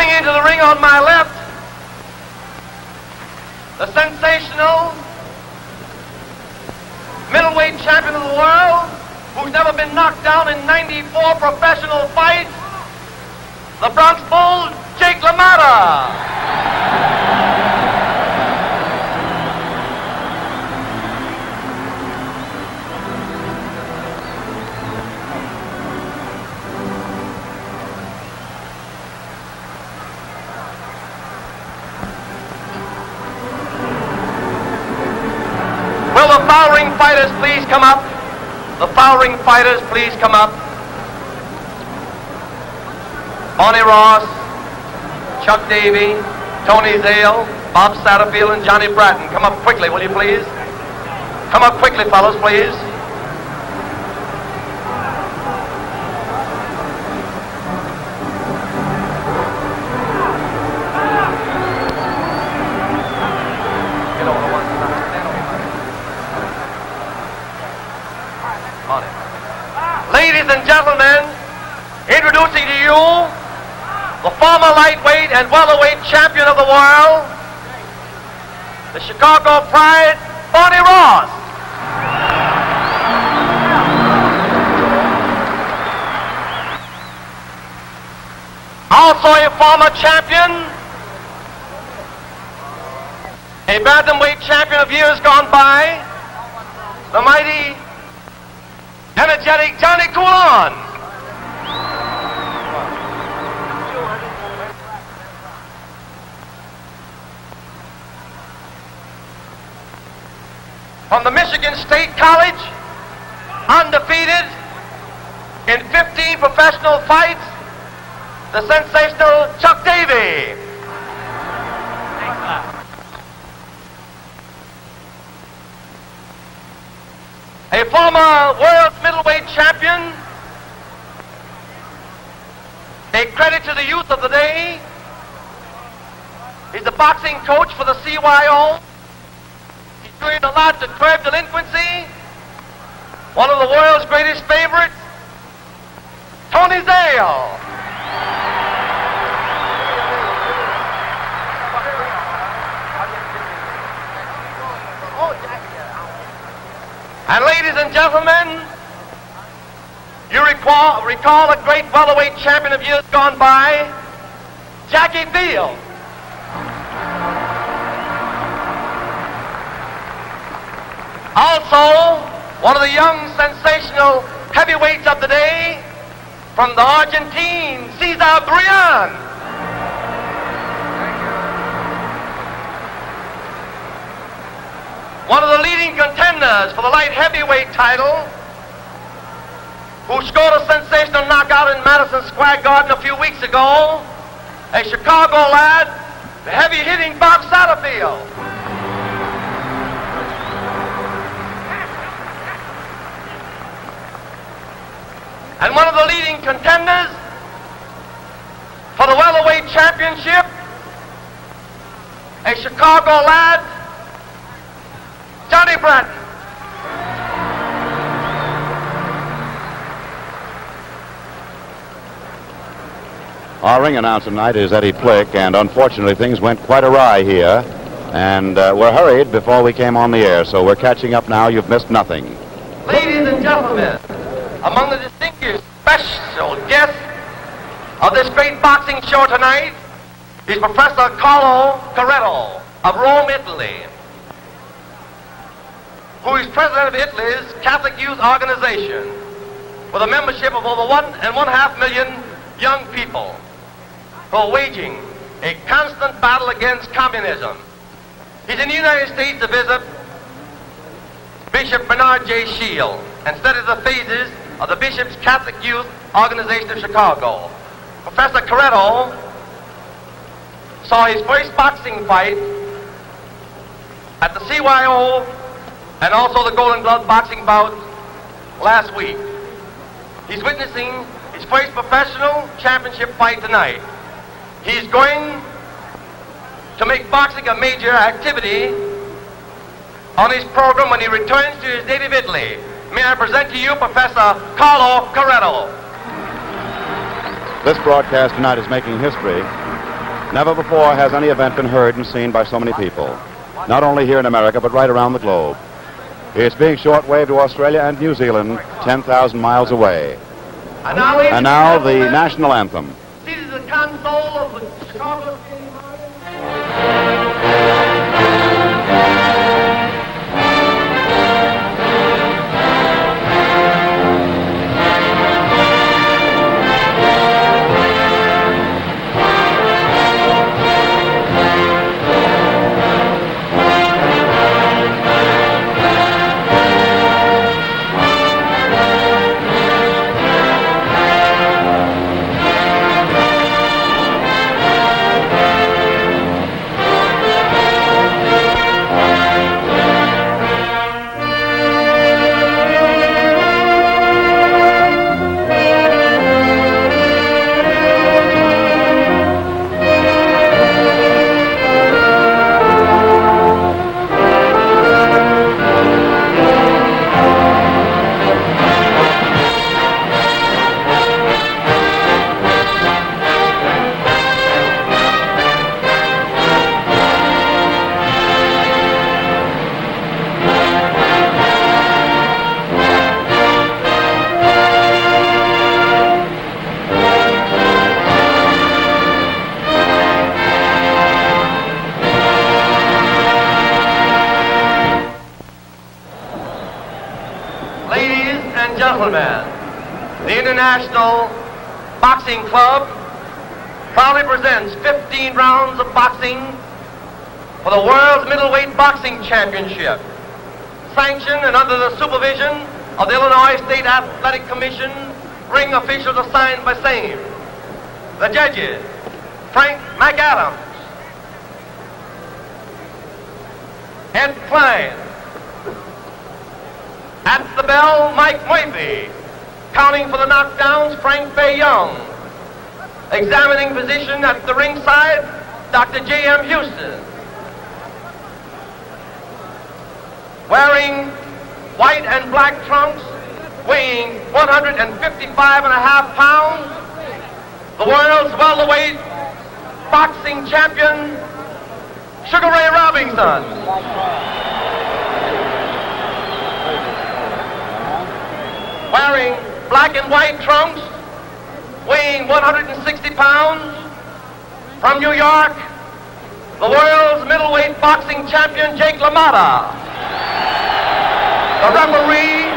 Coming into the ring on my left, the sensational middleweight champion of the world, who's never been knocked down in 94 professional fights, the Bronx Bull, Jake LaMotta. Will the foul ring fighters please come up? The foul ring fighters please come up. Bonnie Ross, Chuck Davey, Tony Zale, Bob Satterfield, and Johnny Bratton. Come up quickly, will you please? Come up quickly, fellows, please. Ladies and gentlemen, introducing to you the former lightweight and welterweight champion of the world, the Chicago Pride, Bonnie Ross. Also a former champion, a bantamweight champion of years gone by, the mighty, energetic Johnny Coulon. From the Michigan State College, undefeated in 15 professional fights, the sensational Chuck Davey. A former world middleweight champion, a credit to the youth of the day. He's the boxing coach for the CYO. He's doing a lot to curb delinquency. One of the world's greatest favorites, Tony Zale. And ladies and gentlemen, you recall a great welterweight champion of years gone by, Jackie Field. Also, one of the young sensational heavyweights of the day, from the Argentine, Cesar Brian. One of the leading contenders for the light heavyweight title, who scored a sensational knockout in Madison Square Garden a few weeks ago, a Chicago lad, the heavy-hitting Bob Satterfield. And one of the leading contenders for the welterweight championship, a Chicago lad, Johnny Bratton. Our ring announcer tonight is Eddie Plick, and unfortunately things went quite awry here, and we're hurried before we came on the air, so we're catching up now. You've missed nothing. Ladies and gentlemen, among the distinguished special guests of this great boxing show tonight is Professor Carlo Corretto of Rome, Italy, who is president of Italy's Catholic Youth Organization, with a membership of over 1.5 million young people who are waging a constant battle against communism. He's in the United States to visit Bishop Bernard J. Shield and study the phases of the Bishop's Catholic Youth Organization of Chicago. Professor Corretto saw his first boxing fight at the CYO and also the Golden Glove boxing bout last week. He's witnessing his first professional championship fight tonight. He's going to make boxing a major activity on his program when he returns to his native Italy. May I present to you Professor Carlo Corretto. This broadcast tonight is making history Never before has any event been heard and seen by so many people, not only here in America, but right around the globe. It's being shortwave to Australia and New Zealand, 10,000 miles away. And now the national anthem. This is the console of the Chicago Stadium. Ladies and gentlemen, the International Boxing Club proudly presents 15 rounds of boxing for the World's Middleweight Boxing Championship, sanctioned and under the supervision of the Illinois State Athletic Commission, ring officials assigned by same. The judges, Frank McAdams, Ed Klein. At the bell, Mike Murphy. Counting for the knockdowns, Frank Fay Young. Examining physician at the ringside, Dr. J.M. Houston. Wearing white and black trunks, weighing 155.5 pounds, the world's welterweight boxing champion, Sugar Ray Robinson. Wearing black and white trunks, weighing 160 pounds, from New York, the world's middleweight boxing champion, Jake LaMotta. The referee,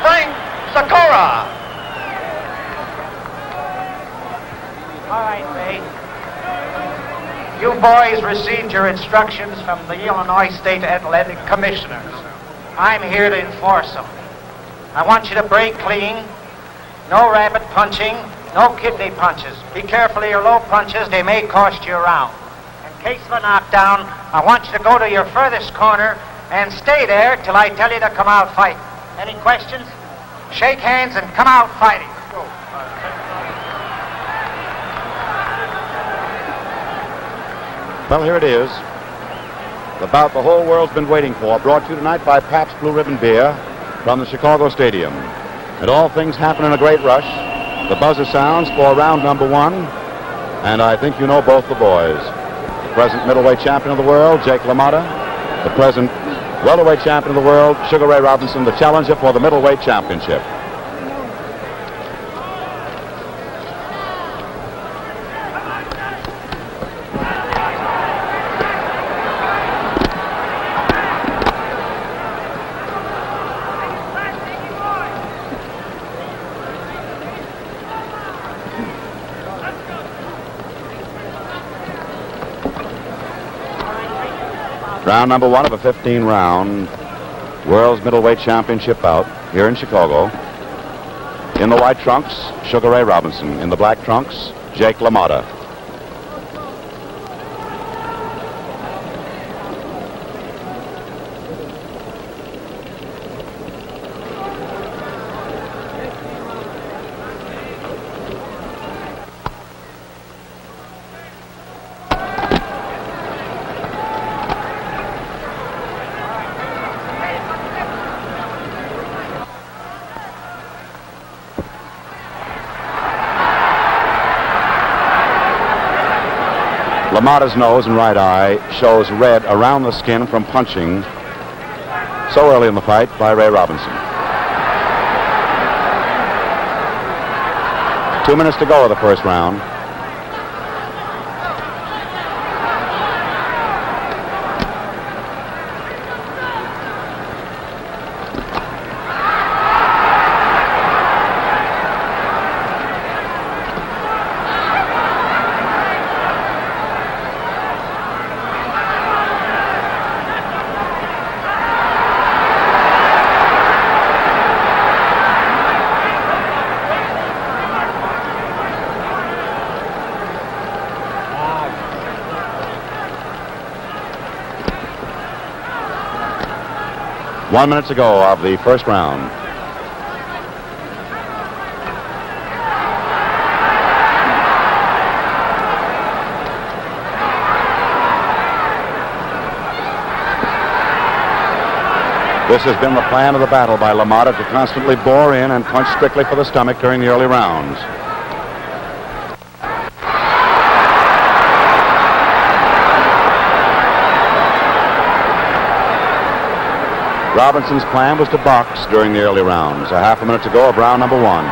Frank Sakura. All right, Ray. You boys received your instructions from the Illinois State Athletic Commissioners. I'm here to enforce them. I want you to break clean, no rabbit punching, no kidney punches. Be careful of your low punches, they may cost you a round. In case of a knockdown, I want you to go to your furthest corner and stay there till I tell you to come out fighting. Any questions? Shake hands and come out fighting. Well, here it is. The bout the whole world's been waiting for, brought to you tonight by Pabst Blue Ribbon Beer from the Chicago Stadium. And all things happen in a great rush. The buzzer sounds for round number one, and I think you know both the boys. The present middleweight champion of the world, Jake LaMotta. The present welterweight champion of the world, Sugar Ray Robinson, the challenger for the middleweight championship. Round number one of a 15-round World's Middleweight Championship bout here in Chicago. In the white trunks, Sugar Ray Robinson. In the black trunks, Jake LaMotta. LaMotta's nose and right eye shows red around the skin from punching so early in the fight by Ray Robinson. 2 minutes to go of the first round. One minute to go of the first round. This has been the plan of the battle by LaMotta to constantly bore in and punch strictly for the stomach during the early rounds. Robinson's plan was to box during the early rounds. A half a minute to go of round number one.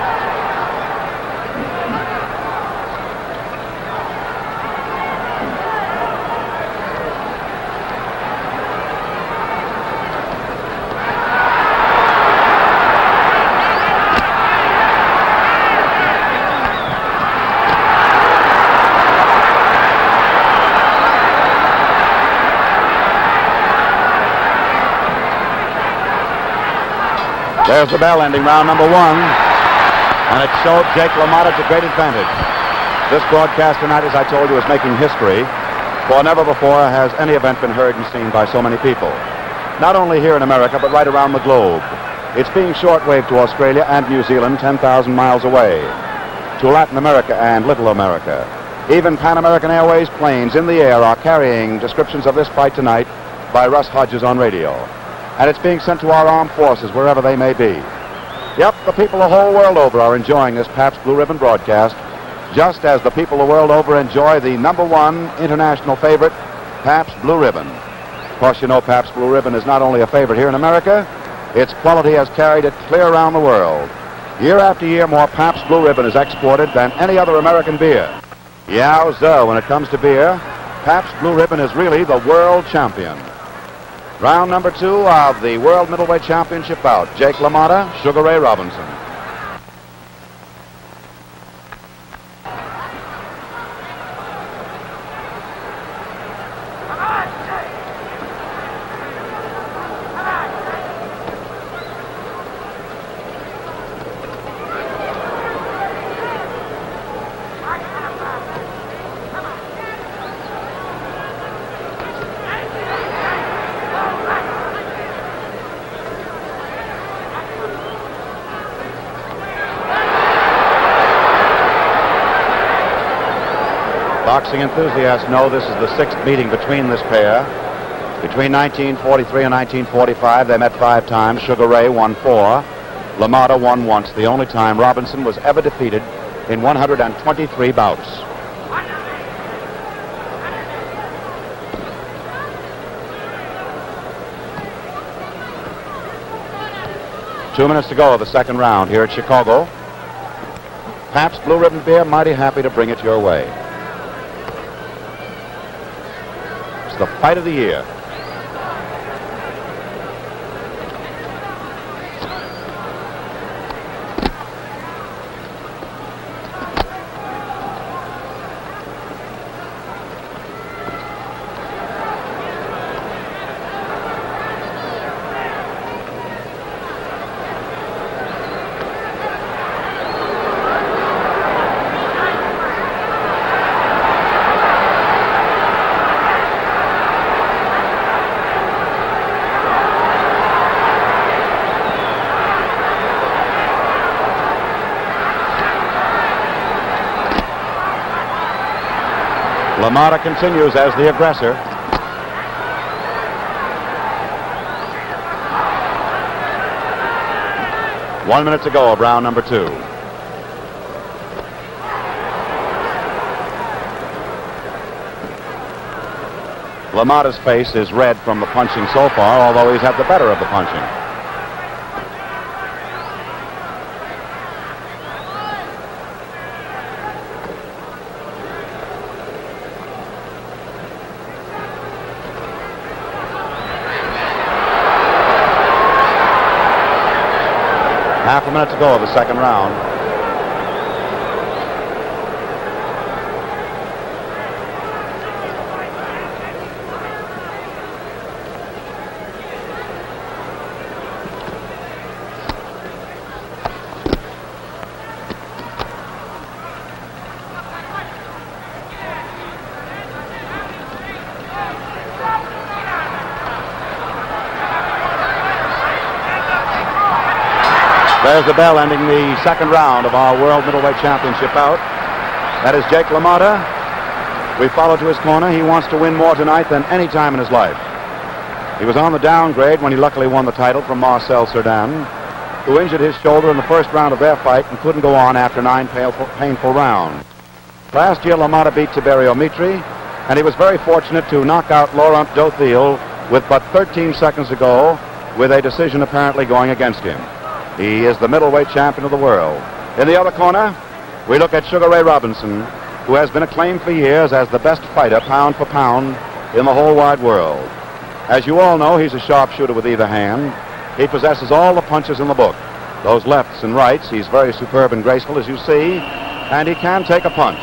There's the bell ending round number one, and it showed Jake LaMotta to great advantage. This broadcast tonight, as I told you, is making history, for never before has any event been heard and seen by so many people. Not only here in America, but right around the globe. It's being shortwaved to Australia and New Zealand 10,000 miles away, to Latin America and Little America. Even Pan American Airways planes in the air are carrying descriptions of this fight tonight by Russ Hodges on radio. And it's being sent to our armed forces wherever they may be. Yep, the people the whole world over are enjoying this Pabst Blue Ribbon broadcast, just as the people the world over enjoy the number one international favorite, Pabst Blue Ribbon. Of course, you know Pabst Blue Ribbon is not only a favorite here in America, its quality has carried it clear around the world. Year after year, more Pabst Blue Ribbon is exported than any other American beer. Yowza, when it comes to beer, Pabst Blue Ribbon is really the world champion. Round number two of the World Middleweight Championship bout. Jake LaMotta, Sugar Ray Robinson. Boxing enthusiasts know this is the sixth meeting between this pair. Between 1943 and 1945, they met 5 times. Sugar Ray won 4. LaMotta won once, the only time Robinson was ever defeated in 123 bouts. Two minutes to go of the second round here at Chicago. Pabst Blue Ribbon Beer, mighty happy to bring it your way. The fight of the year. LaMotta continues as the aggressor. One minute to go of round number two. LaMotta's face is red from the punching so far, although he's had the better of the punching. Half a minute to go of the second round. There's the bell ending the second round of our World Middleweight Championship bout. That is Jake LaMotta. We follow to his corner. He wants to win more tonight than any time in his life. He was on the downgrade when he luckily won the title from Marcel Cerdan, who injured his shoulder in the first round of their fight and couldn't go on after 9 painful rounds. Last year, LaMotta beat Tiberio Mitri, and he was very fortunate to knock out Laurent Dothiel with but 13 seconds to go, with a decision apparently going against him. He is the middleweight champion of the world. In the other corner, we look at Sugar Ray Robinson, who has been acclaimed for years as the best fighter, pound for pound, in the whole wide world. As you all know, he's a sharpshooter with either hand. He possesses all the punches in the book. Those lefts and rights, he's very superb and graceful, as you see, and he can take a punch.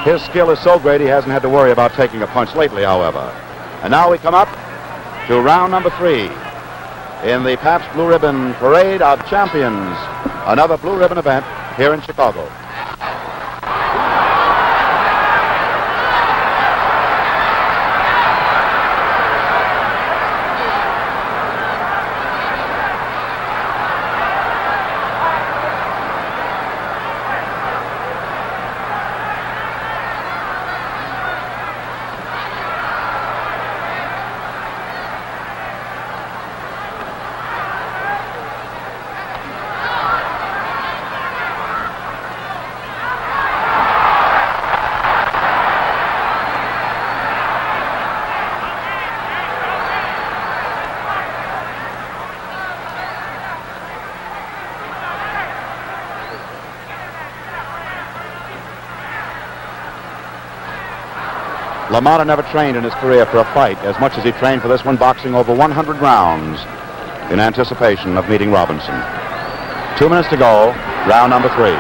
His skill is so great he hasn't had to worry about taking a punch lately, however. And now we come up to round number 3. In the Pabst Blue Ribbon Parade of Champions, another Blue Ribbon event here in Chicago. LaMotta never trained in his career for a fight as much as he trained for this one, boxing over 100 rounds in anticipation of meeting Robinson. 2 minutes to go, round number 3.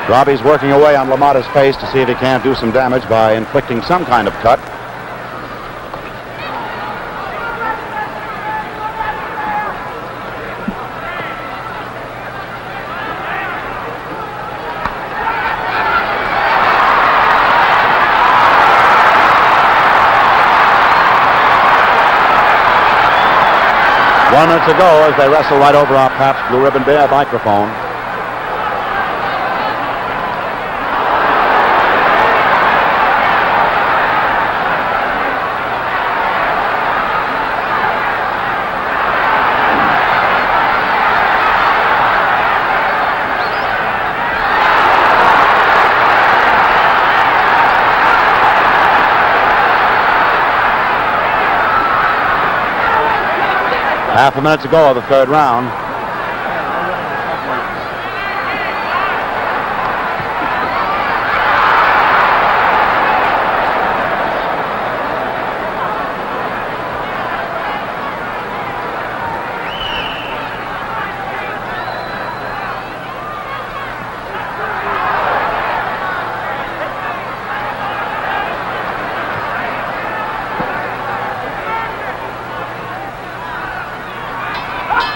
Robbie's working away on LaMotta's face to see if he can't do some damage by inflicting some kind of cut. One minute to go as they wrestle right over our Pabst Blue Ribbon Bear microphone. Half a minute to go of the third round.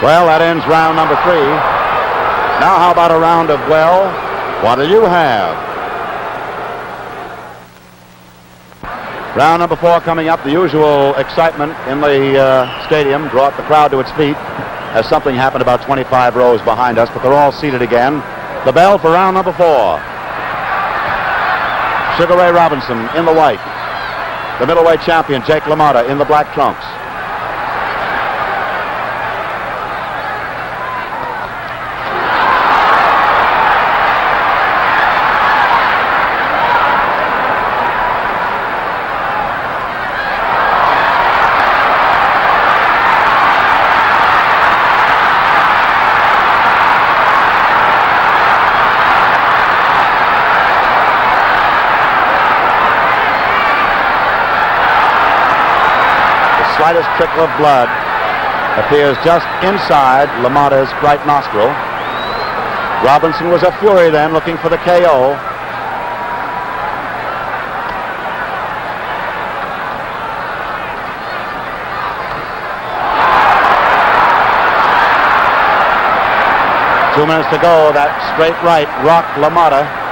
Well, that ends round number 3. Now how about a round of, well, what'll you have? Round number 4 coming up. The usual excitement in the stadium brought the crowd to its feet as something happened about 25 rows behind us, but they're all seated again. The bell for round number 4. Sugar Ray Robinson in the white. The middleweight champion, Jake LaMotta, in the black trunks. Slightest trickle of blood appears just inside LaMotta's right nostril. Robinson was a fury then, looking for the KO. Two minutes to go. That straight right rocked LaMotta.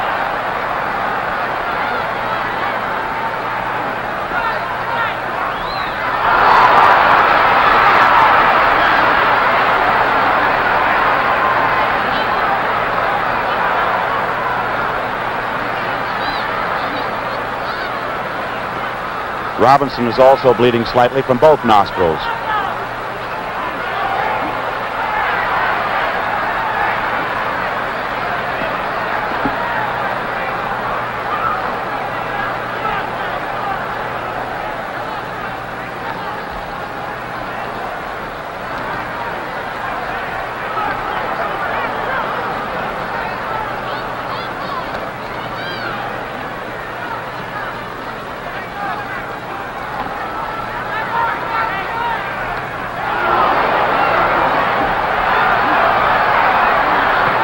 Robinson is also bleeding slightly from both nostrils.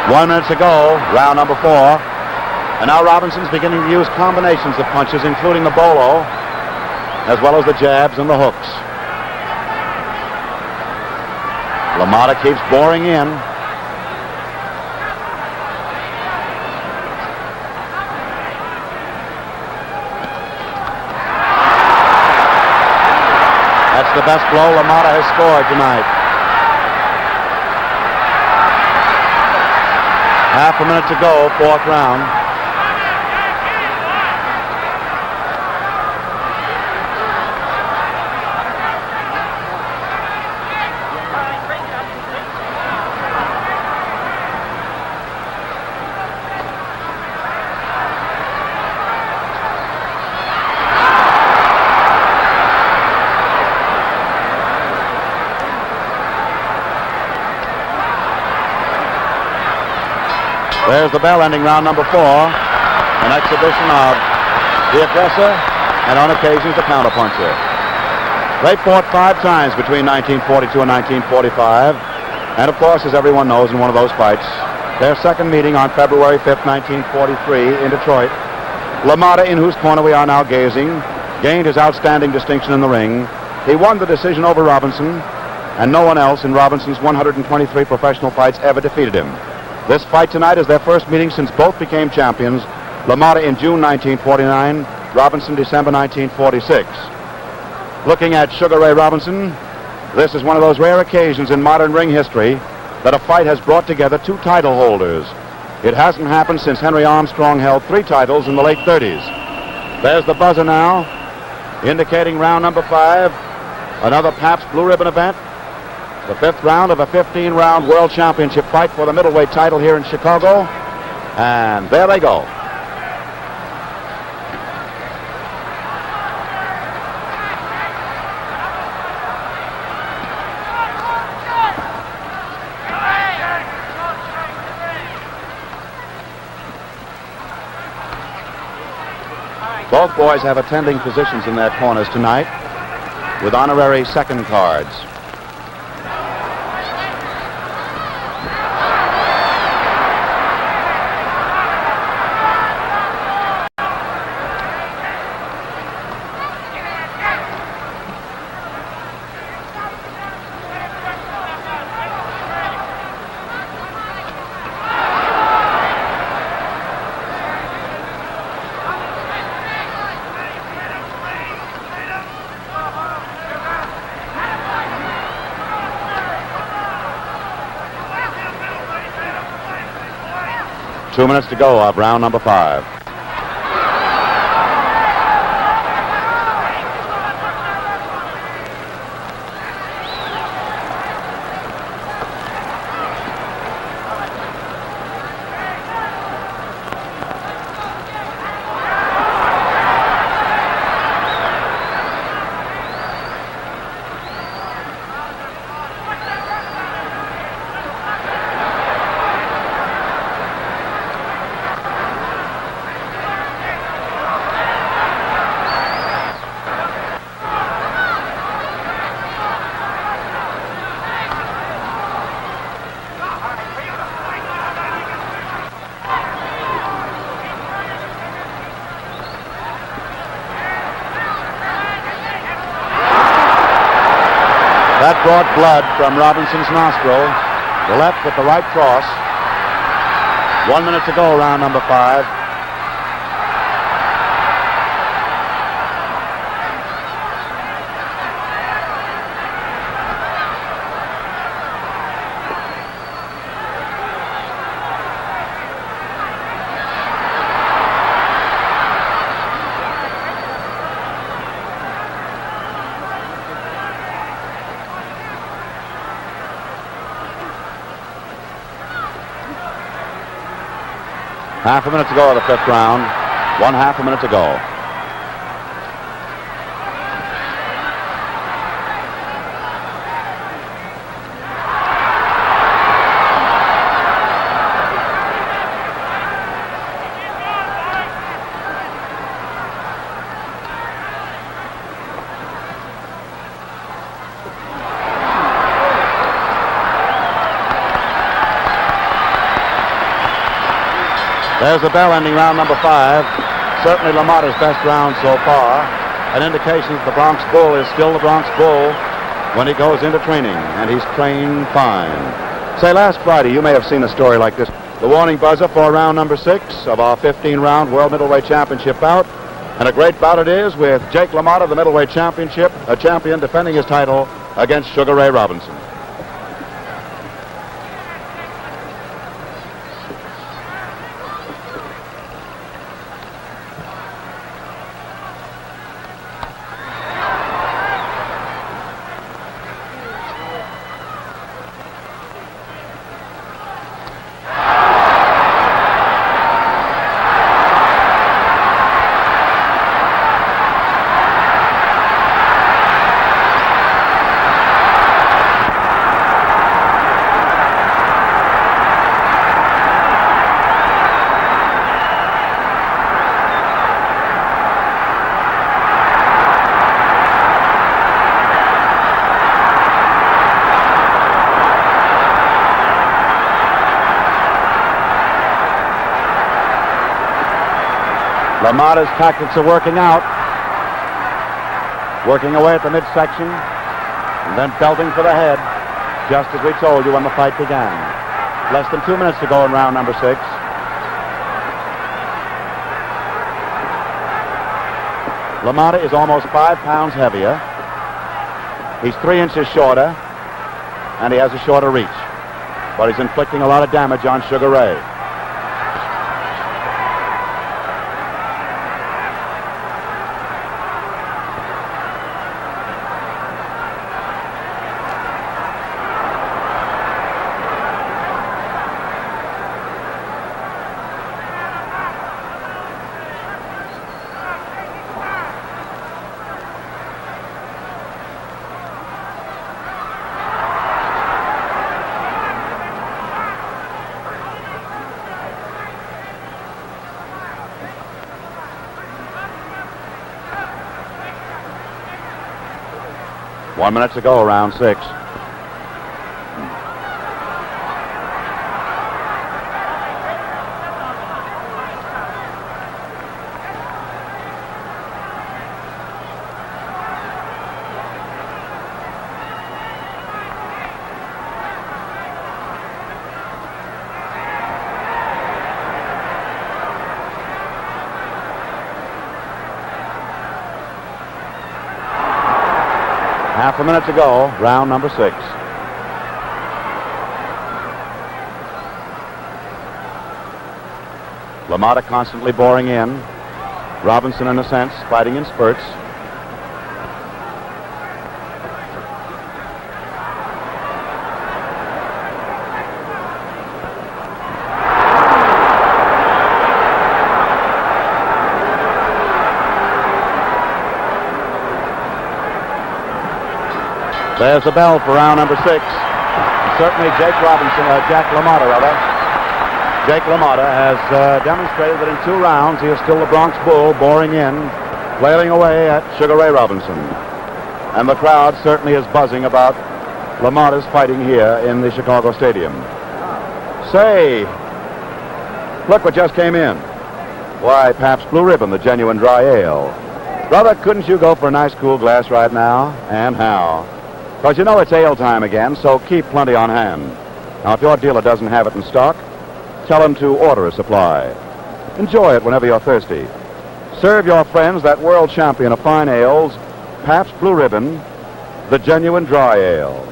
One minute to go, round number 4. And now Robinson's beginning to use combinations of punches, including the bolo, as well as the jabs and the hooks. LaMotta keeps boring in. That's the best blow LaMotta has scored tonight. Half a minute to go, 4th round. There's the bell ending round number 4. An exhibition of the aggressor and on occasions the counterpuncher. They fought 5 times between 1942 and 1945. And of course, as everyone knows, in one of those fights, their second meeting on February 5th, 1943 in Detroit, LaMotta, in whose corner we are now gazing, gained his outstanding distinction in the ring. He won the decision over Robinson, and no one else in Robinson's 123 professional fights ever defeated him. This fight tonight is their first meeting since both became champions. LaMotta in June 1949, Robinson December 1946. Looking at Sugar Ray Robinson, this is one of those rare occasions in modern ring history that a fight has brought together 2 title holders. It hasn't happened since Henry Armstrong held 3 titles in the late 30s. There's the buzzer now, indicating round number 5, another Pabst Blue Ribbon event. The 5th round of a 15-round World Championship fight for the middleweight title here in Chicago. And there they go. Both boys have attending positions in their corners tonight with honorary second cards. 2 minutes to go of round number 5. That brought blood from Robinson's nostril. The left with the right cross. 1 minute to go, round number 5. Half a minute to go of the 5th round. 1/2 a minute to go. There's the bell ending round number 5. Certainly LaMotta's best round so far. An indication that the Bronx Bull is still the Bronx Bull when he goes into training, and he's trained fine. Say, last Friday, you may have seen a story like this. The warning buzzer for round number 6 of our 15-round World Middleweight Championship bout. And a great bout it is with Jake LaMotta, the Middleweight Championship, a champion defending his title against Sugar Ray Robinson. LaMotta's tactics are working out. Working away at the midsection and then belting for the head, just as we told you when the fight began. Less than 2 minutes to go in round number 6. LaMotta is almost 5 pounds heavier. He's 3 inches shorter, and he has a shorter reach. But he's inflicting a lot of damage on Sugar Ray. One minute to go, round 6. Half a minute to go, round number 6. LaMotta constantly boring in. Robinson, in a sense, fighting in spurts. There's the bell for round number 6. Certainly Jake LaMotta has demonstrated that in 2 rounds he is still the Bronx Bull, boring in, flailing away at Sugar Ray Robinson. And the crowd certainly is buzzing about LaMotta's fighting here in the Chicago Stadium. Say, look what just came in. Why, Pabst Blue Ribbon, the genuine dry ale. Brother, couldn't you go for a nice cool glass right now? And how? Because you know it's ale time again, so keep plenty on hand. Now, if your dealer doesn't have it in stock, tell him to order a supply. Enjoy it whenever you're thirsty. Serve your friends that world champion of fine ales, Pabst Blue Ribbon, the genuine dry ale.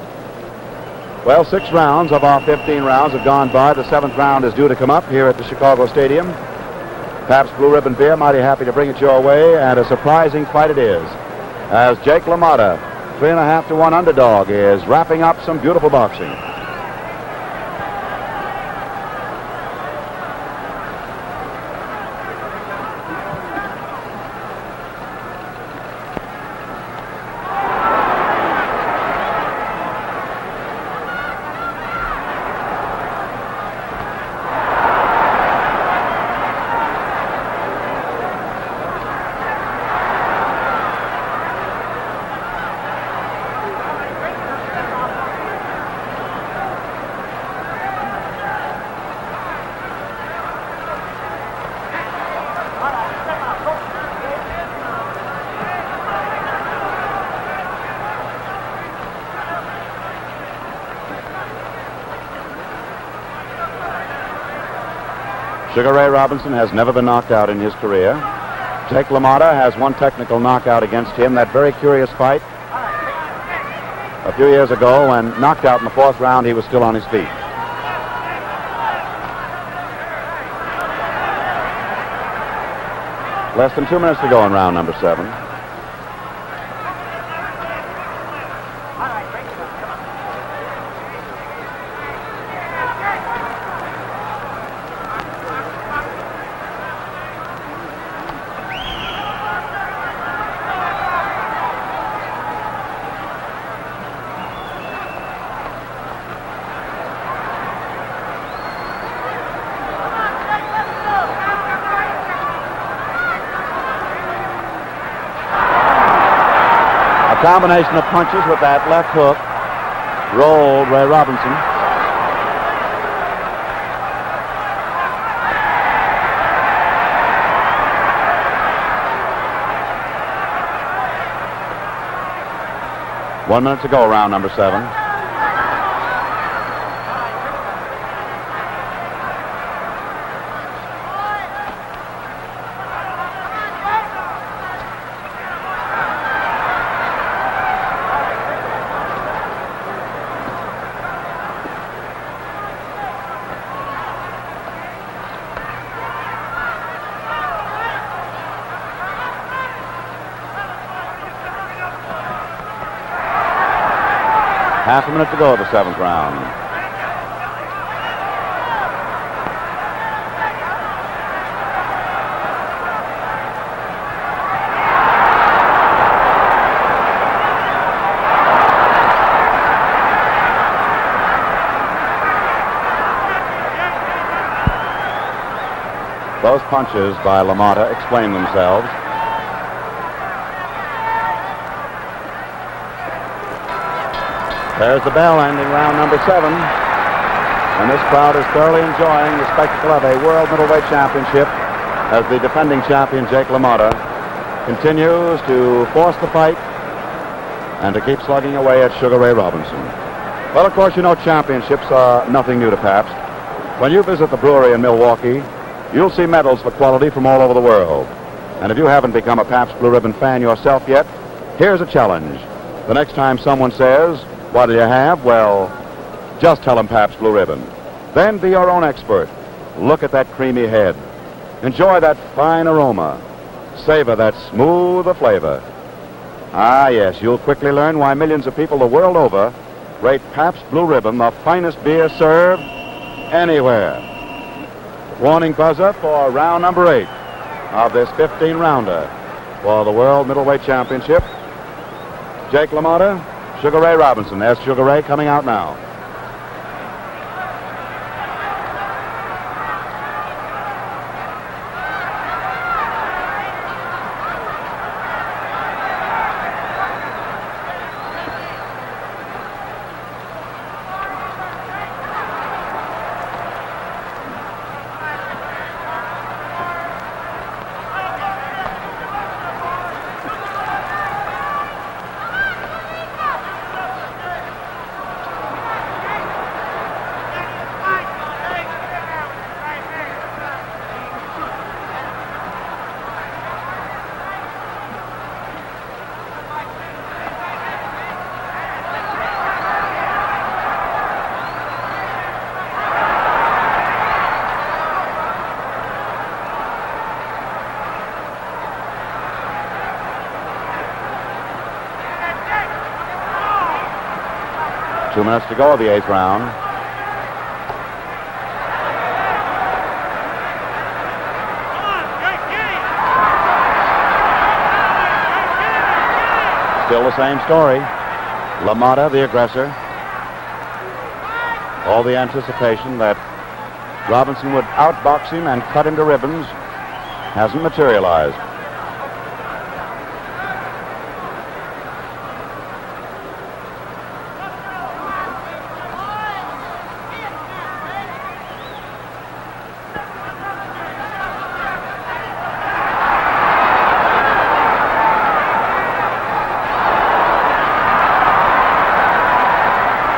Well, 6 rounds of our 15 rounds have gone by. The 7th round is due to come up here at the Chicago Stadium. Pabst Blue Ribbon beer, mighty happy to bring it your way, and a surprising fight it is, as Jake LaMotta, 3.5 to 1 underdog, is wrapping up some beautiful boxing. Sugar Ray Robinson has never been knocked out in his career. Jake LaMotta has 1 technical knockout against him. That very curious fight a few years ago, when knocked out in the 4th round, he was still on his feet. Less than 2 minutes to go in round number 7. Combination of punches with that left hook rolled Ray Robinson. One minute to go, round number 7. Half a minute to go of the 7th round. Those punches by LaMotta explain themselves. There's the bell ending round number 7. And this crowd is thoroughly enjoying the spectacle of a world middleweight championship as the defending champion, Jake LaMotta, continues to force the fight and to keep slugging away at Sugar Ray Robinson. Well, of course, you know championships are nothing new to Pabst. When you visit the brewery in Milwaukee, you'll see medals for quality from all over the world. And if you haven't become a Pabst Blue Ribbon fan yourself yet, here's a challenge. The next time someone says, "What do you have?" well, just tell them Pabst Blue Ribbon. Then be your own expert. Look at that creamy head. Enjoy that fine aroma. Savor that smooth a flavor. Ah, yes, you'll quickly learn why millions of people the world over rate Pabst Blue Ribbon the finest beer served anywhere. Warning buzzer for round number 8 of this 15-rounder for the World Middleweight Championship. Jake LaMotta, Sugar Ray Robinson. There's Sugar Ray coming out now. Two minutes to go of the 8th round. Still the same story. LaMotta, the aggressor. All the anticipation that Robinson would outbox him and cut him to ribbons hasn't materialized.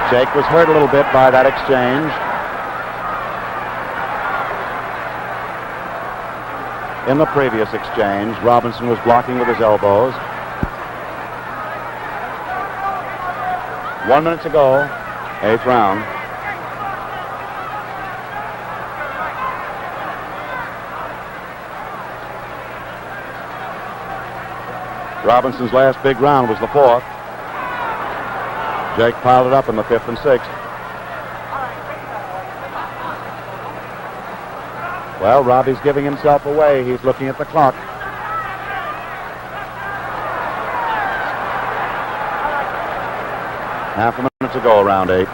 Jake was hurt a little bit by that exchange. In the previous exchange, Robinson was blocking with his elbows. 1 minute to go, 8th round. Robinson's last big round was the 4th. Jake piled it up in the 5th and 6th. Well, Robbie's giving himself away. He's looking at the clock. Half a minute to go, round 8.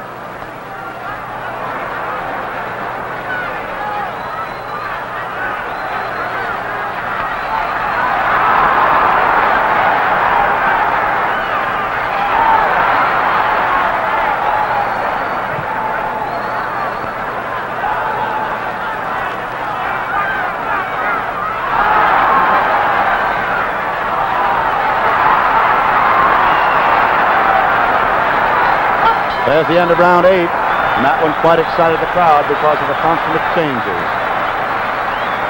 There's the end of round 8, and that one quite excited the crowd because of the constant exchanges.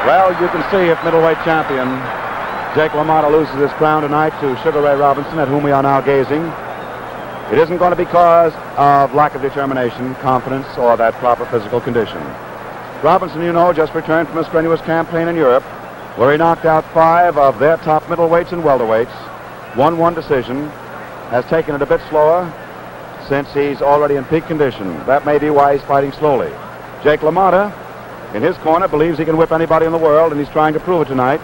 Well, you can see if middleweight champion Jake LaMotta loses his crown tonight to Sugar Ray Robinson, at whom we are now gazing, it isn't going to be because of lack of determination, confidence, or that proper physical condition. Robinson, you know, just returned from a strenuous campaign in Europe, where he knocked out 5 of their top middleweights and welterweights, won 1 decision, has taken it a bit slower, since he's already in peak condition. That may be why he's fighting slowly. Jake LaMotta, in his corner, believes he can whip anybody in the world, and he's trying to prove it tonight.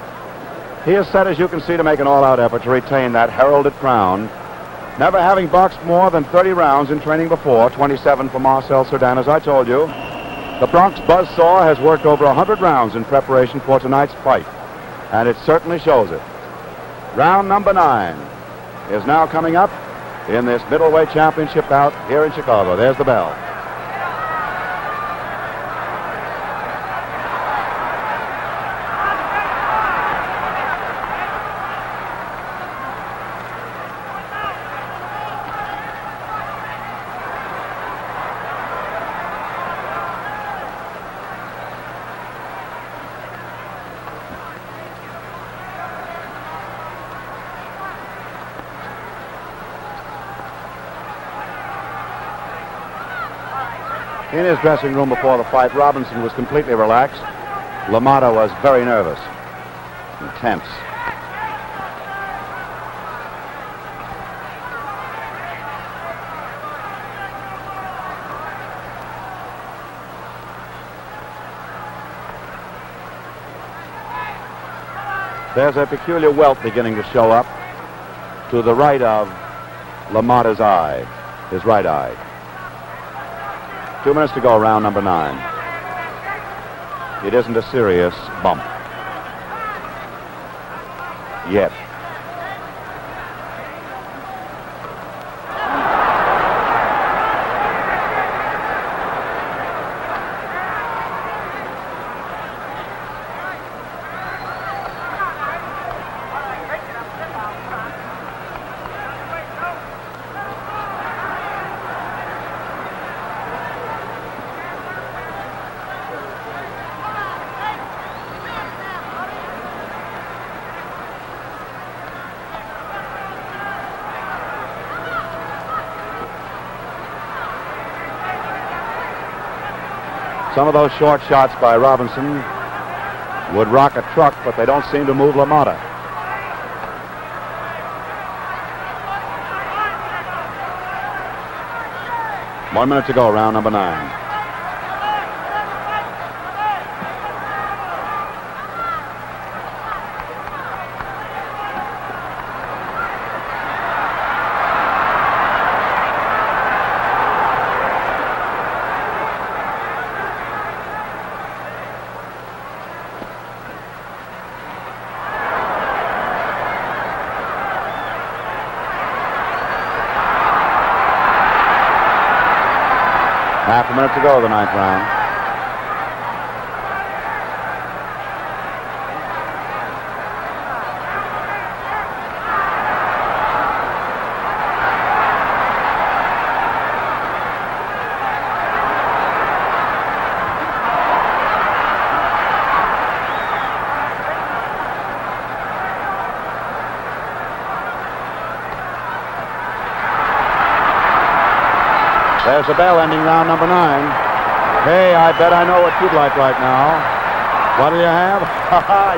He is set, as you can see, to make an all-out effort to retain that heralded crown, never having boxed more than 30 rounds in training before, 27 for Marcel Cerdan, as I told you. The Bronx Buzzsaw has worked over 100 rounds in preparation for tonight's fight, and it certainly shows it. Round number 9 is now coming up in this middleweight championship bout here in Chicago. There's the bell. In his dressing room before the fight, Robinson was completely relaxed. LaMotta was very nervous and tense. There's a peculiar welt beginning to show up to the right of LaMotta's eye, his right eye. 2 minutes to go, round number 9. It isn't a serious bump yet. Some of those short shots by Robinson would rock a truck, but they don't seem to move LaMotta. One minute to go, round number 9. Half a minute to go, the 9th round. There's the bell ending round number 9. Hey, I bet I know what you'd like right now. What do you have?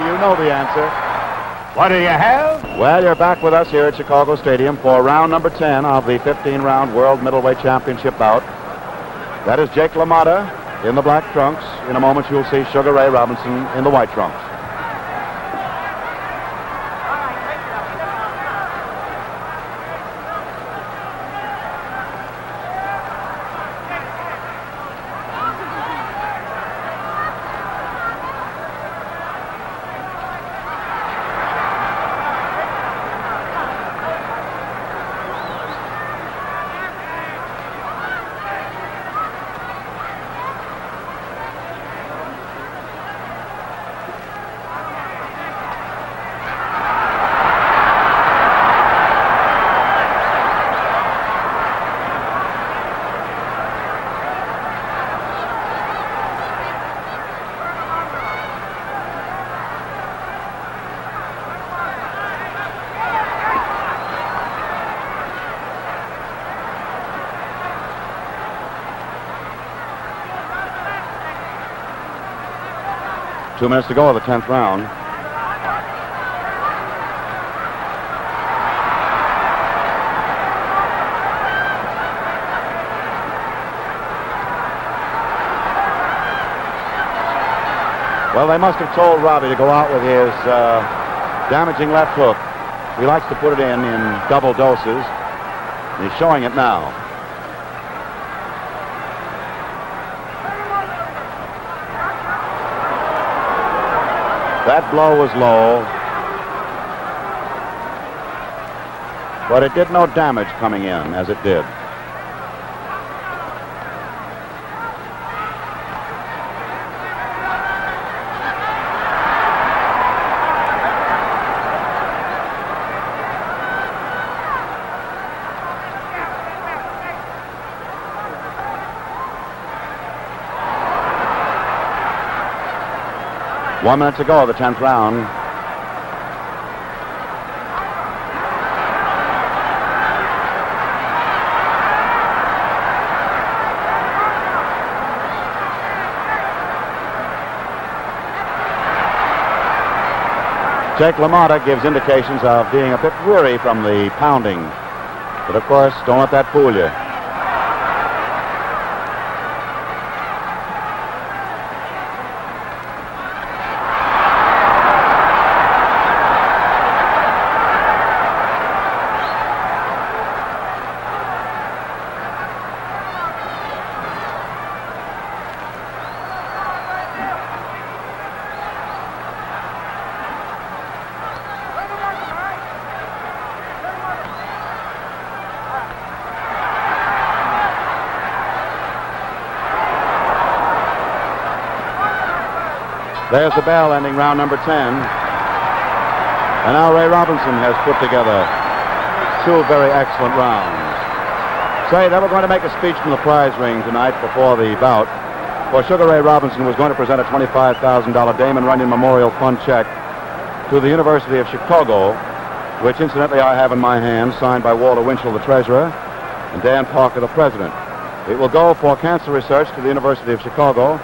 You know the answer. What do you have? Well, you're back with us here at Chicago Stadium for round number 10 of the 15-round World Middleweight Championship bout. That is Jake LaMotta in the black trunks. In a moment, you'll see Sugar Ray Robinson in the white trunks. Two minutes to go of the 10th round. Well, they must have told Robbie to go out with his damaging left hook. He likes to put it in double doses. And he's showing it now. That blow was low, but it did no damage coming in as it did. One minute to go of the 10th round. Jake LaMotta gives indications of being a bit weary from the pounding. But, of course, don't let that fool you. There's the bell ending round number 10. And now Ray Robinson has put together two very excellent rounds. Say, they were going to make a speech from the prize ring tonight before the bout. For Sugar Ray Robinson was going to present a $25,000 Damon Runyon Memorial Fund check to the University of Chicago, which incidentally I have in my hand, signed by Walter Winchell, the treasurer, and Dan Parker, the president. It will go for cancer research to the University of Chicago.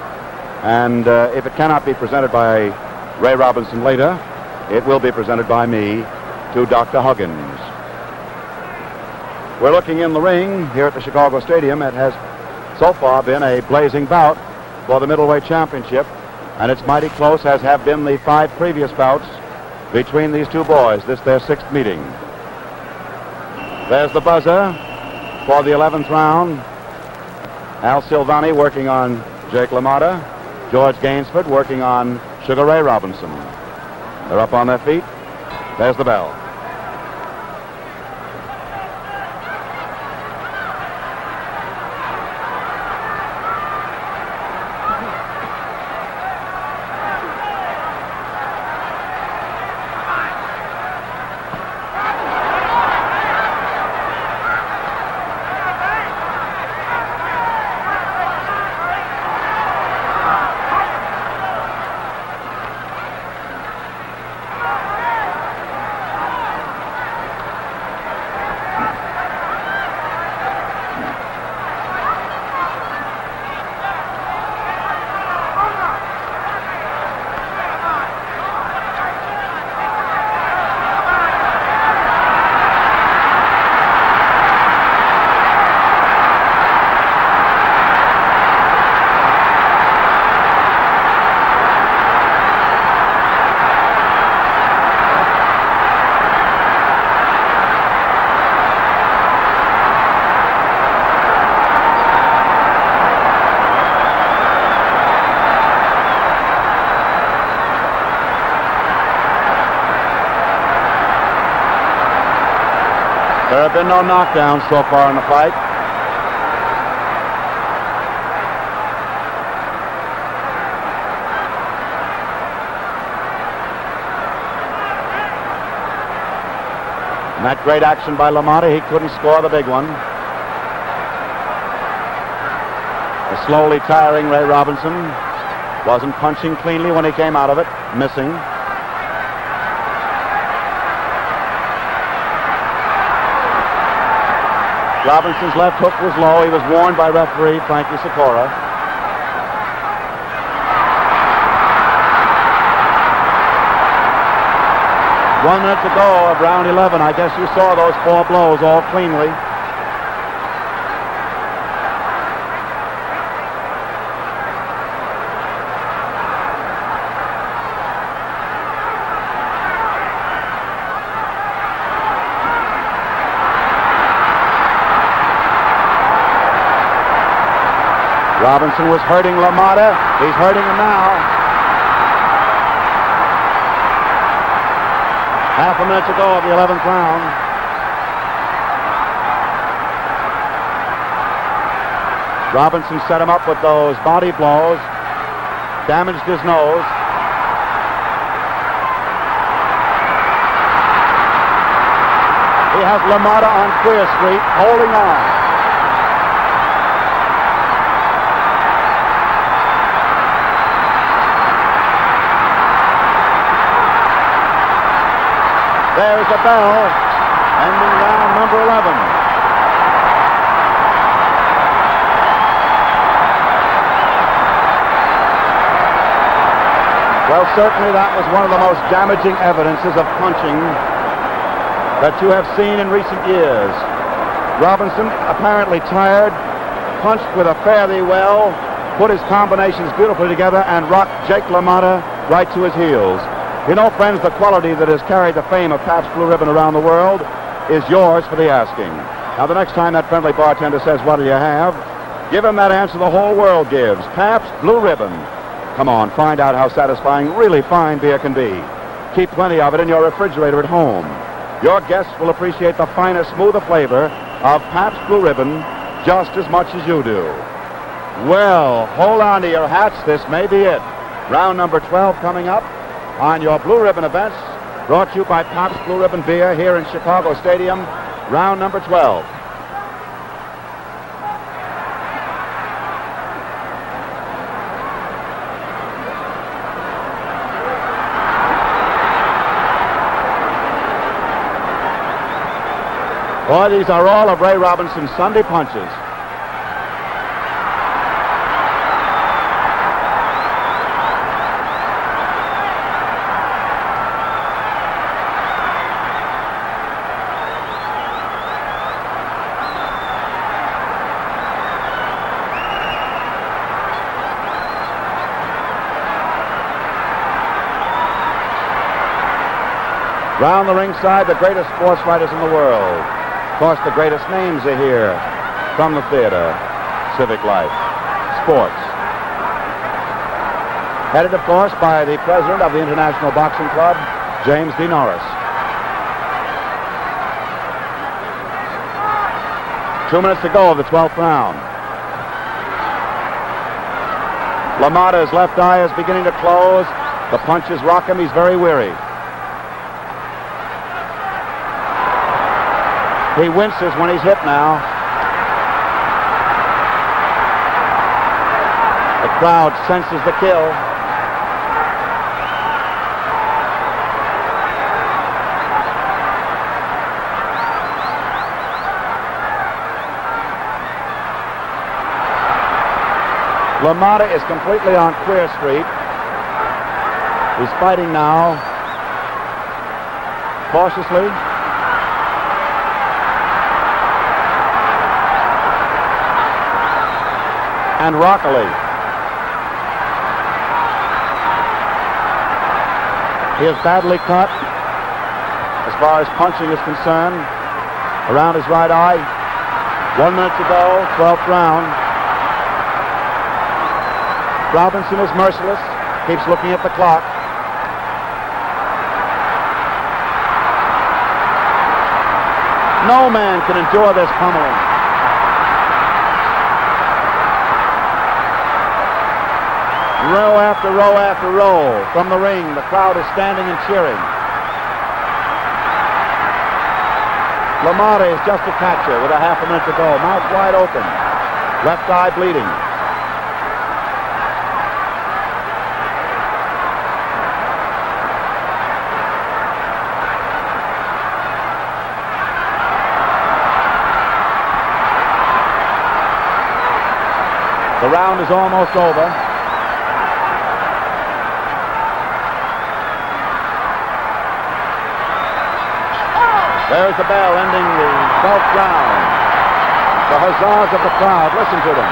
And if it cannot be presented by Ray Robinson later, it will be presented by me to Dr. Huggins. We're looking in the ring here at the Chicago Stadium. It has so far been a blazing bout for the middleweight championship, and it's mighty close, as have been the 5 previous bouts between these two boys. This their 6th meeting. There's the buzzer for the 11th round. Al Silvani working on Jake LaMotta. George Gainsford working on Sugar Ray Robinson. They're up on their feet. There's the bell. There have been no knockdowns so far in the fight. And that great action by LaMotta, he couldn't score the big one. The slowly tiring Ray Robinson wasn't punching cleanly when he came out of it, missing. Robinson's left hook was low. He was warned by referee Frankie Sikora. One minute to go of round 11. I guess you saw those 4 blows all cleanly. Robinson was hurting LaMotta. He's hurting him now. Half a minute to go of the 11th round. Robinson set him up with those body blows, damaged his nose. He has LaMotta on Queer Street, holding on. There's the bell, ending round number 11. Well, Well, certainly that was one of the most damaging evidences of punching that you have seen in recent years. Robinson, apparently tired, punched with a fare thee well, put his combinations beautifully together, and rocked Jake LaMotta right to his heels. You know, friends, the quality that has carried the fame of Pabst Blue Ribbon around the world is yours for the asking. Now, the next time that friendly bartender says, "What'll you have?" give him that answer the whole world gives: Pabst Blue Ribbon. Come on, find out how satisfying really fine beer can be. Keep plenty of it in your refrigerator at home. Your guests will appreciate the finer, smoother flavor of Pabst Blue Ribbon just as much as you do. Well, hold on to your hats. This may be it. Round number 12 coming up on your Blue Ribbon events, brought to you by Pabst Blue Ribbon Beer here in Chicago Stadium. Round number 12. Boy, these are all of Ray Robinson's Sunday punches. Round the ringside, the greatest sports writers in the world. Of course, the greatest names are here from the theater, civic life, sports. Headed, of course, by the president of the International Boxing Club, James D. Norris. 2 minutes to go of the 12th round. LaMotta's left eye is beginning to close. The punches rock him. He's very weary. He winces when he's hit now. The crowd senses the kill. LaMotta is completely on Queer Street. He's fighting now, cautiously. And rockily. He is badly cut as far as punching is concerned around his right eye. 1 minute to go, 12th round. Robinson is merciless, keeps looking at the clock. No man can endure this pummeling. Row after row after row. From the ring, the crowd is standing and cheering. LaMotta is just a catcher with a half a minute to go. Mouth wide open. Left eye bleeding. The round is almost over. There's the bell ending the 12th round. The huzzas of the crowd. Listen to them.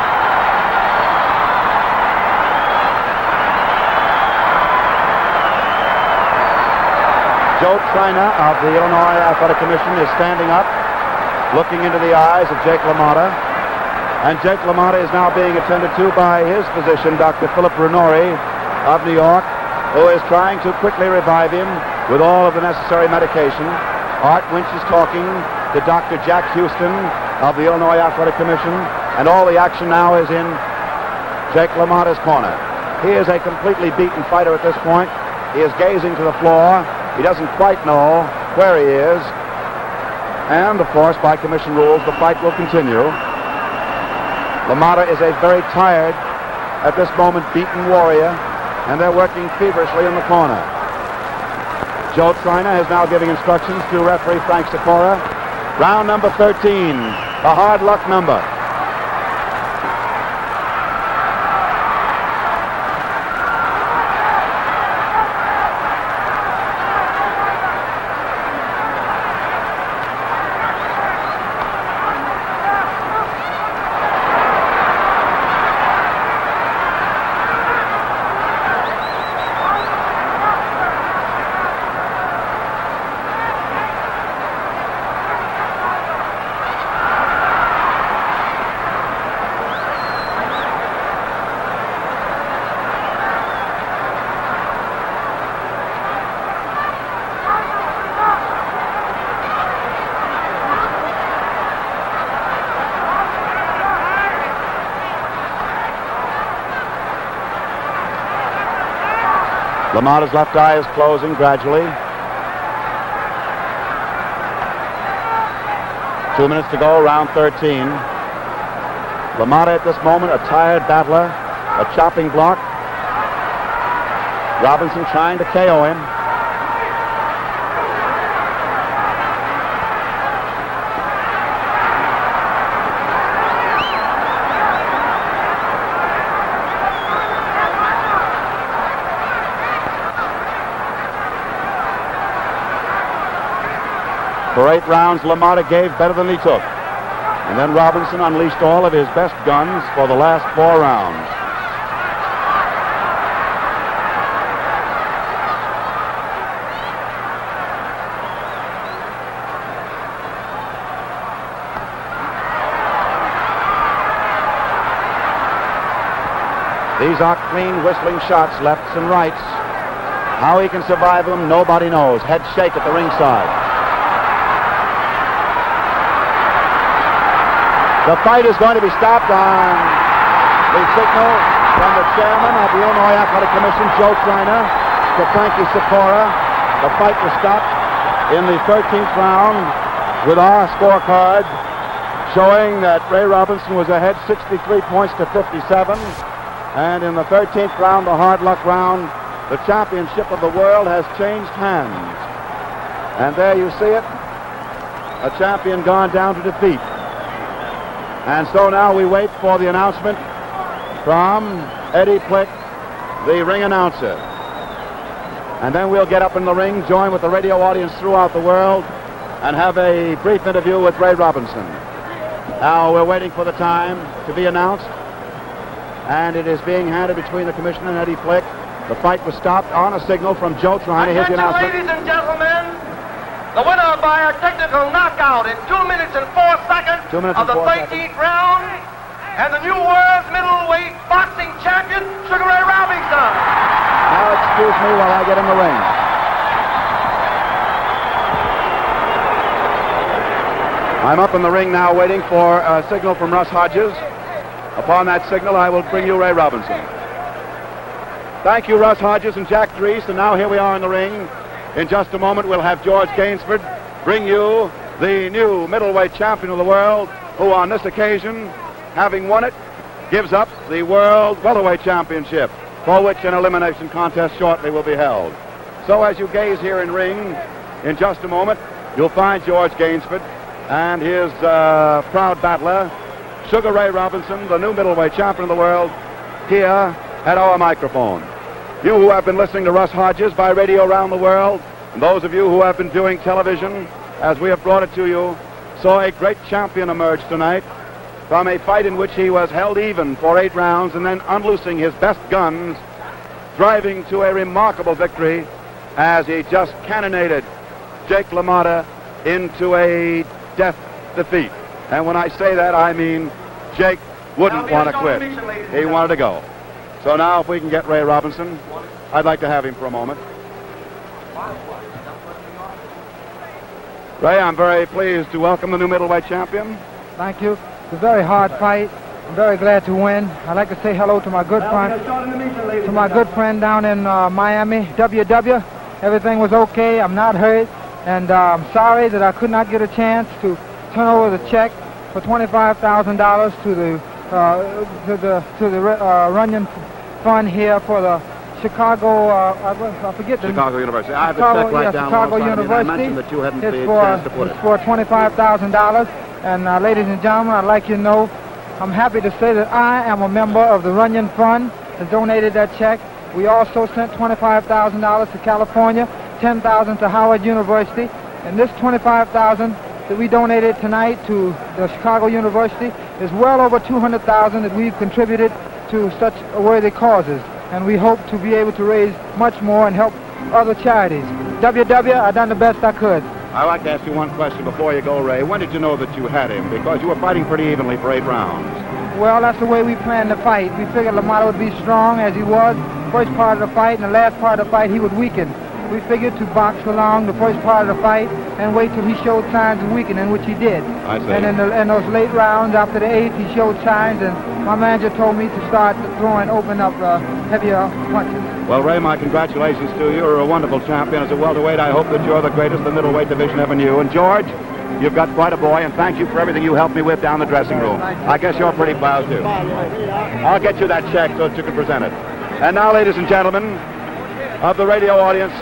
Joe Trina of the Illinois Athletic Commission is standing up, looking into the eyes of Jake LaMotta. And Jake LaMotta is now being attended to by his physician, Dr. Philip Brunori of New York, who is trying to quickly revive him with all of the necessary medication. Art Winch is talking to Dr. Jack Houston of the Illinois Athletic Commission, and all the action now is in Jake LaMotta's corner. He is a completely beaten fighter at this point. He is gazing to the floor. He doesn't quite know where he is. And, of course, by commission rules, the fight will continue. LaMotta is a very tired, at this moment, beaten warrior, and they're working feverishly in the corner. Joe Trina is now giving instructions to referee Frank Sikora. Round number 13, the hard luck number. LaMotta's left eye is closing gradually. 2 minutes to go, round 13. LaMotta at this moment, a tired battler, a chopping block. Robinson trying to KO him. For 8 rounds, LaMotta gave better than he took. And then Robinson unleashed all of his best guns for the last 4 rounds. These are clean whistling shots, lefts and rights. How he can survive them, nobody knows. Head shake at the ringside. The fight is going to be stopped on the signal from the chairman of the Illinois Athletic Commission, Joe Triner, to Frankie Sikora. The fight was stopped in the 13th round with our scorecard showing that Ray Robinson was ahead 63 points to 57. And in the 13th round, the hard luck round, the championship of the world has changed hands. And there you see it, a champion gone down to defeat. And so now we wait for the announcement from Eddie Plick, the ring announcer. And then we'll get up in the ring, join with the radio audience throughout the world, and have a brief interview with Ray Robinson. Now we're waiting for the time to be announced, and it is being handed between the commissioner and Eddie Plick. The fight was stopped on a signal from Joe Triner. Here's the announcement. Ladies and gentlemen, the winner by a technical knockout in 2 minutes and 4 seconds of the 13th round, and the new world's middleweight boxing champion, Sugar Ray Robinson. Now excuse me while I get in the ring. I'm up in the ring now waiting for a signal from Russ Hodges. Upon that signal, I will bring you Ray Robinson. Thank you, Russ Hodges and Jack Drees, and now here we are in the ring. In just a moment, we'll have George Gainsford bring you the new middleweight champion of the world, who on this occasion, having won it, gives up the World Welterweight Championship, for which an elimination contest shortly will be held. So as you gaze here in ring, in just a moment, you'll find George Gainsford and his proud battler, Sugar Ray Robinson, the new middleweight champion of the world, here at our microphone. You who have been listening to Russ Hodges by radio around the world, and those of you who have been viewing television as we have brought it to you, saw a great champion emerge tonight from a fight in which he was held even for 8 rounds and then unloosing his best guns, driving to a remarkable victory as he just cannonaded Jake LaMotta into a death defeat. And when I say that, I mean Jake wouldn't want to quit. He wanted to go. So now if we can get Ray Robinson, I'd like to have him for a moment. Ray, I'm very pleased to welcome the new middleweight champion. Thank you. It's a very hard fight. I'm very glad to win. I'd like to say hello to my good friend down in Miami, WW. Everything was okay. I'm not hurt, and I'm sorry that I could not get a chance to turn over the check for $25,000 to the Runyon Fund here for the Chicago. I forget the Chicago University. I have the check right down. Chicago University. I mentioned that you hadn't the chance to put it. It's for $25,000. And ladies and gentlemen, I'd like you to know, I'm happy to say that I am a member of the Runyon Fund that donated that check. We also sent $25,000 to California, $10,000 to Howard University, and this $25,000 that we donated tonight to the Chicago University is well over $200,000 that we've contributed to such worthy causes, and we hope to be able to raise much more and help other charities. WW, I've done the best I could. I'd like to ask you one question before you go, Ray. When did you know that you had him? Because you were fighting pretty evenly for 8 rounds. Well, that's the way we planned the fight. We figured LaMotta would be strong as he was. First part of the fight and the last part of the fight, he would weaken. we figured to box along the first part of the fight and wait till he showed signs of weakening, which he did. I see. And in those late rounds, after the 8th, he showed signs, and my manager told me to start throwing, open up heavier punches. Well, Ray, my congratulations to you. You're a wonderful champion as a welterweight. I hope that you're the greatest the middleweight division ever knew. And George, you've got quite a boy, and thank you for everything you helped me with down the dressing room. I guess you're pretty proud, too. I'll get you that check so that you can present it. And now, ladies and gentlemen of the radio audience,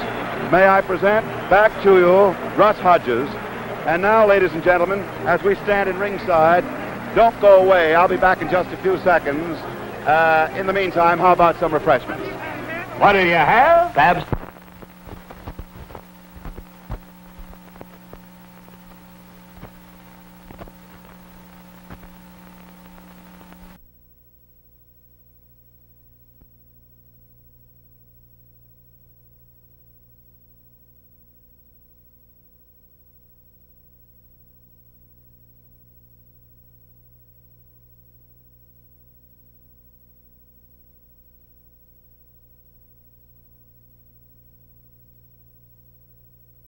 may I present back to you Russ Hodges. And now, ladies and gentlemen, as we stand in ringside, don't go away. I'll be back in just a few seconds. In the meantime, how about some refreshments? What do you have?